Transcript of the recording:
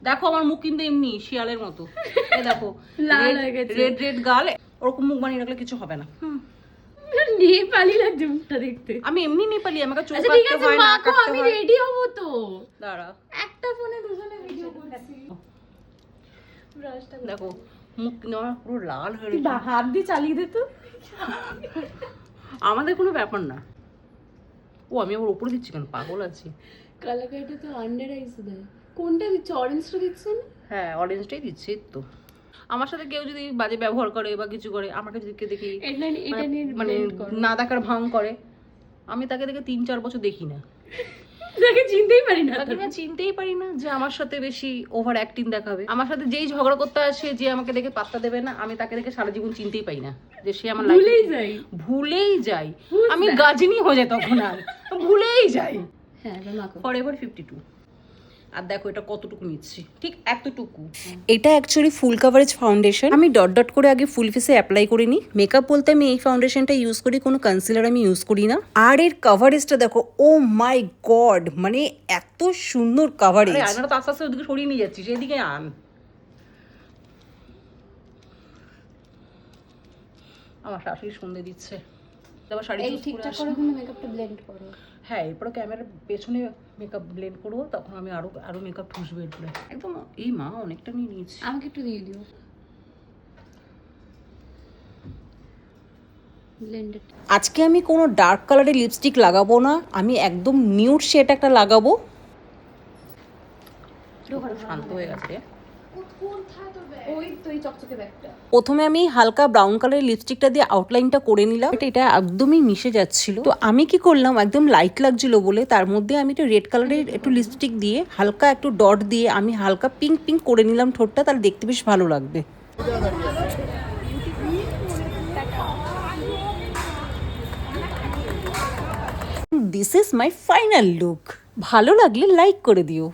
দেখো আমার মুখ কিন্তু এমনি শিয়ালের মতো, এই দেখো লাল হয়ে গেছে, রেড রেড গাল, ওরকম মুখ বানিয়ে রাখলে কিছু হবে না। নেপালি লাগছে মুখটা দেখতে। আমি এমনি নেপালি, আমাকে চোখ আচ্ছা ঠিক কাটতে আছে হয় না মাখো, কাটতে আমি হয়। রেডি হব তো। দাঁড়া, একটা ফোনে দুজনে ভিডিও করছি। ব্রাশটা দেখো মুখ নেওয়া পুরো লাল হয়ে তুই গেছে। হাত দিয়ে চালিয়ে দে তো। আমাদের কোনো ব্যাপার না। ও আমি আবার উপরে দিচ্ছি কেন, পাগল আছি? কালাকাইটা তো আন্ডার আইস দেয়। কোনটা দিচ্ছে, অরেঞ্জটা দিচ্ছেন? হ্যাঁ অরেঞ্জটাই দিচ্ছি তো। আমার সাথে কেউ যদি বাজে ব্যবহার করে বা কিছু করে, আমাকে দেখি এটা নিয়ে মানে না দেখার ভাঙ করে, আমি তাকে দেখে 3-4 বছর দেখি না, তাকে চিনতেই পারি না। তাকে আমি চিনতেই পারি না যে আমার সাথে বেশি ওভার অ্যাক্টিং দেখাবে। আমার সাথে যেই ঝগড়া করতে আসে, যে আমাকে দেখে পাত্তা দেবে না, আমি তাকে দেখে সারা জীবন চিনতেই পাই না যে সে আমার ভুলেই যাই। আমি গাজনি হয়ে যাই তখন, আর ভুলেই যাই। হ্যাঁ মাখো। ফরএভার 52। আর দেখো এটা কতটুকু নিচ্ছি, ঠিক এতটুকু। এটা অ্যাকচুয়ালি ফুল কাভারেজ ফাউন্ডেশন। আমি ডট ডট করে আগে ফুল ফেসে অ্যাপ্লাই করে নিই। মেকআপ বলতে আমি এই ফাউন্ডেশনটা ইউজ করি, কোনো কনসিলার আমি ইউজ করি না। আর এর কাভারেজটা দেখো, ও মাই গড, মানে এত সুন্দর কাভারেজ। আয়নাটা তো আস্তে আস্তে ওদিকে সরিয়ে নিয়ে যাচ্ছিস, এদিকে আন। আমার শাশুড়ি সন্ধে দিচ্ছে, তারপর শাড়ি এই চুজ করে ঠিকঠাক আসি। করে কিন্তু মেকআপটা ব্লেন্ড করো। হ্যাঁ এরপরে ক্যামেরার পেছনে মেকআপ ব্লেন্ড করবো, তখন আমি আরো মেকআপ ঠুসবো এরপরে একদম। এই মা অনেকটা নিয়ে নিয়েছি। আমাকে একটু দিয়ে দিও ব্লেন্ডেড। আজকে আমি কোনো ডার্ক কালারের লিপস্টিক লাগাবো না, আমি একদম নিউড শেড একটা লাগাবো। শান্ত হয়ে গেছে। ওই তো এই চকচকে ব্যাগটা। প্রথমে আমি হালকা ব্রাউন কালারের লিপস্টিকটা দিয়ে আউটলাইনটা করে নিলাম। এটা একদমই মিশে যাচ্ছিল, তো আমি কি করলাম, একদম লাইট লাগছিল বলে তার মধ্যে আমি একটু রেড কালারের একটু লিপস্টিক দিয়ে হালকা একটু ডট দিয়ে আমি হালকা পিঙ্ক পিঙ্ক করে নিলাম ঠোঁটটা, তাহলে দেখতে বেশ ভালো লাগবে। This is my final look. ভালো লাগলে লাইক করে দিও।